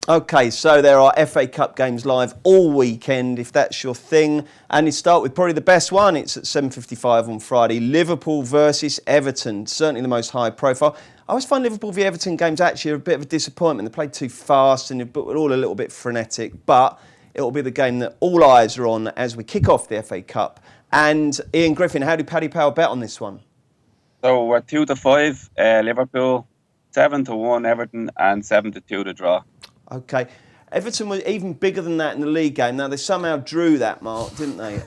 Okay, so there are FA Cup games live all weekend, if that's your thing. And you start with probably the best one. It's at 7:55 on Friday. Liverpool versus Everton, certainly the most high profile. I always find Liverpool v Everton games actually are a bit of a disappointment. They played too fast and they're all a little bit frenetic. But it will be the game that all eyes are on as we kick off the FA Cup. And Ian Griffin, how do Paddy Power bet on this one? So we're 2-5 Liverpool, 7-1 Everton, and 7-2 the draw. Okay. Everton were even bigger than that in the league game. Now, they somehow drew that mark, didn't they?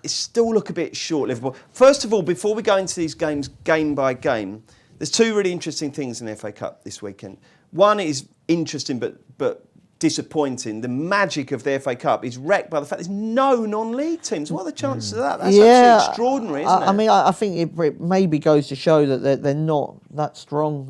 It still look a bit short, Liverpool. First of all, before we go into these games game by game, there's two really interesting things in the FA Cup this weekend. One is interesting but disappointing. The magic of the FA Cup is wrecked by the fact there's no non-league teams. What are the chances of that? That's absolutely extraordinary, isn't it? I mean, I think it maybe goes to show that they're not that strong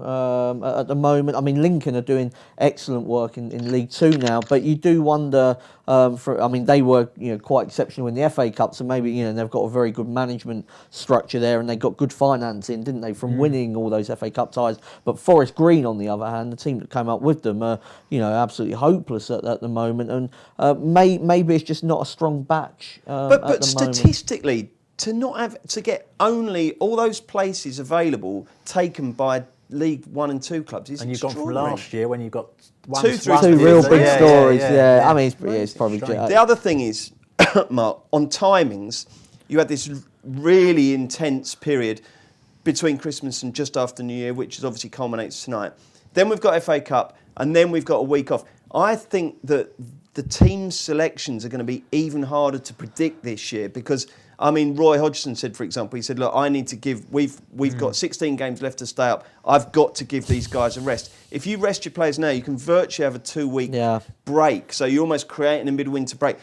at the moment. I mean, Lincoln are doing excellent work in League Two now, but you do wonder. They were quite exceptional in the FA Cup, so maybe they've got a very good management structure there, and they got good financing, didn't they, from winning all those FA Cup ties. But Forest Green, on the other hand, the team that came up with them, are absolutely hopeless at the moment, and maybe it's just not a strong batch. But statistically, to get only all those places available taken by League 1 and 2 clubs is and you've gone from last year when you got two real big stories. Yeah. I mean, it's probably the other thing is, Mark, on timings, you had this really intense period between Christmas and just after New Year, which is obviously culminates tonight. Then we've got FA Cup, and then we've got a week off. I think that the team selections are going to be even harder to predict this year because, I mean, Roy Hodgson said, for example, he said, look, I need to give, we've got 16 games left to stay up. I've got to give these guys a rest. If you rest your players now, you can virtually have a 2-week break. So you're almost creating a midwinter break.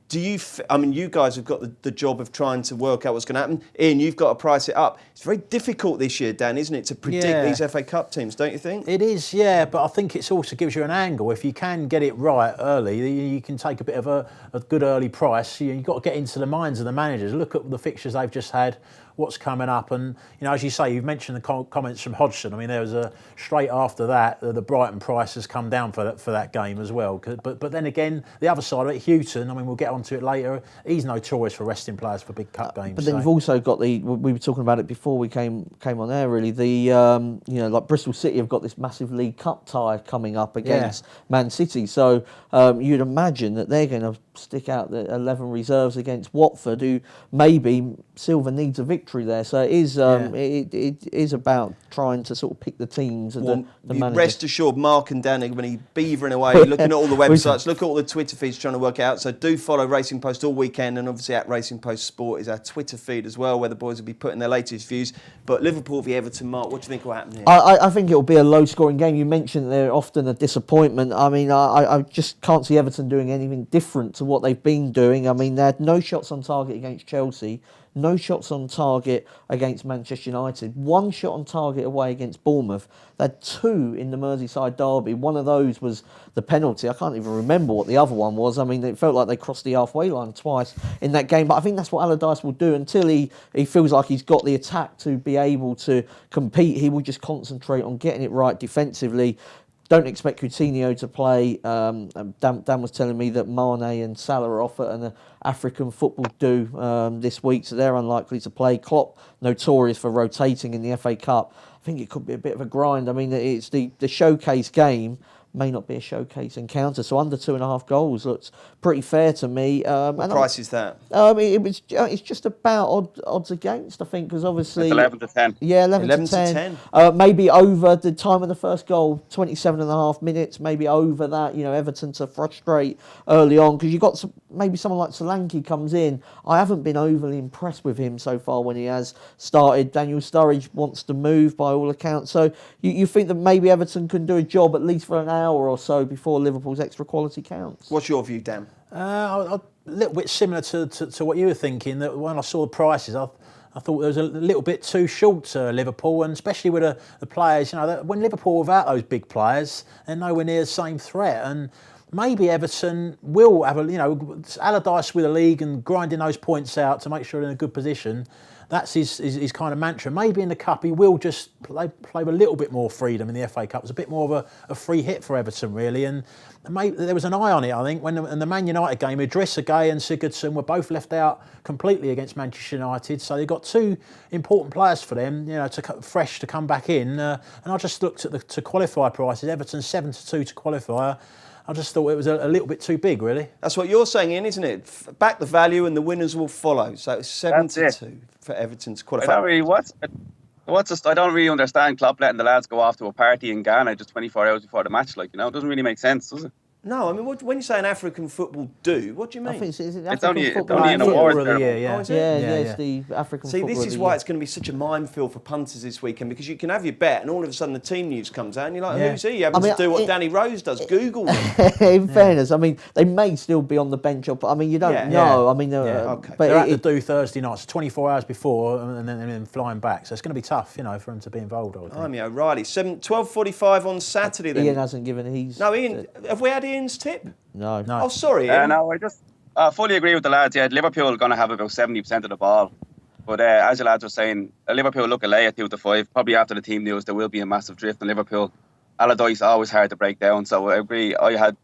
Do you, you guys have got the job of trying to work out what's going to happen. Ian, you've got to price it up. It's very difficult this year, Dan, isn't it, to predict these FA Cup teams, don't you think? It is, yeah, but I think it also gives you an angle. If you can get it right early, you can take a bit of a good early price. You've got to get into the minds of the managers. Look at the fixtures they've just had, what's coming up. And, as you say, you've mentioned the comments from Hodgson. I mean, there was straight after that, the Brighton price has come down for that game as well. But then again, the other side of it, Houghton, I mean, we'll get onto it later, he's notorious for resting players for big cup games. But then you've also got we were talking about it before we came on air, really, like Bristol City have got this massive League Cup tie coming up against Man City. So you'd imagine that they're going to stick out the 11 reserves against Watford, who maybe Silva needs a victory there. So it is it is about trying to sort of pick the teams and the managers. Rest assured, Mark and Dan are going to be beavering away, looking at all the websites, look at all the Twitter feeds, trying to work it out. So do follow Racing Post all weekend, and obviously at Racing Post Sport is our Twitter feed as well, where the boys will be putting their latest views. But Liverpool v Everton, Mark, what do you think will happen here? I think it will be a low-scoring game. You mentioned they're often a disappointment. I mean, I just can't see Everton doing anything different to what they've been doing. I mean, they had no shots on target against Chelsea, no shots on target against Manchester United, one shot on target away against Bournemouth. They had 2 in the Merseyside derby. One of those was the penalty. I can't even remember what the other one was. I mean, it felt like they crossed the halfway line twice in that game. But I think that's what Allardyce will do until he feels like he's got the attack to be able to compete. He will just concentrate on getting it right defensively. Don't expect Coutinho to play. Dan was telling me that Mane and Salah are off at an African football do this week, so they're unlikely to play. Klopp, notorious for rotating in the FA Cup. I think it could be a bit of a grind. I mean, it's the showcase game. May not be a showcase encounter, so under 2.5 goals looks pretty fair to me. What price is that? It's just about odds against, I think, because obviously... It's 11 to 10. Yeah, 11 to 10. Maybe over the time of the first goal, 27.5 minutes, maybe over that, Everton to frustrate early on, because you've got maybe someone like Solanke comes in. I haven't been overly impressed with him so far when he has started. Daniel Sturridge wants to move by all accounts, so you think that maybe Everton can do a job at least for an hour or so before Liverpool's extra quality counts. What's your view, Dan? A little bit similar to what you were thinking. That when I saw the prices, I thought there was a little bit too short to Liverpool, and especially with the players. When Liverpool without those big players, they're nowhere near the same threat. And maybe Everton will have Allardyce with the league and grinding those points out to make sure they're in a good position. that's his kind of mantra. Maybe in the Cup he will just play with a little bit more freedom in the FA Cup. It was a bit more of a free hit for Everton, really. And maybe there was an eye on it, I think, when in the Man United game, Idrissa Gueye and Sigurdsson were both left out completely against Manchester United. So they've got two important players for them, fresh to come back in. And I just looked at to qualify prices. Everton 7-2 to qualify. I just thought it was a little bit too big, really. That's what you're saying, Ian, isn't it? Back the value and the winners will follow. So it's 7-2 for Everton to qualify. I don't really understand Klopp letting the lads go off to a party in Ghana just 24 hours before the match. It doesn't really make sense, does it? No, I mean, when you say an African football do, what do you mean? I think it's It's only an award. It's the African See, football. this is why it's going to be such a minefield for punters this weekend, because you can have your bet and all of a sudden the team news comes out and you're like, who's he? You having to do what Danny Rose does, Google them. In fairness, I mean, they may still be on the bench, you don't know. I mean, okay. But they're at the do Thursday nights, 24 hours before, and then flying back. So it's going to be tough, for them to be involved. I would think. I'm O'Reilly. 12:45 on Saturday then. Ian hasn't given his... No, Ian, have we had Ian's tip? No. Oh, sorry, Ian. No, I just fully agree with the lads. Yeah, Liverpool are going to have about 70% of the ball. But as the lads were saying, Liverpool look away at 2-5. Probably after the team news, there will be a massive drift in Liverpool. Allardyce always hard to break down. So I agree. I had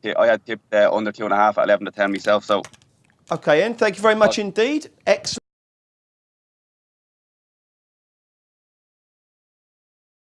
tipped under 2.5 at 11-10 myself. So. Okay, Ian, thank you very much indeed. Excellent.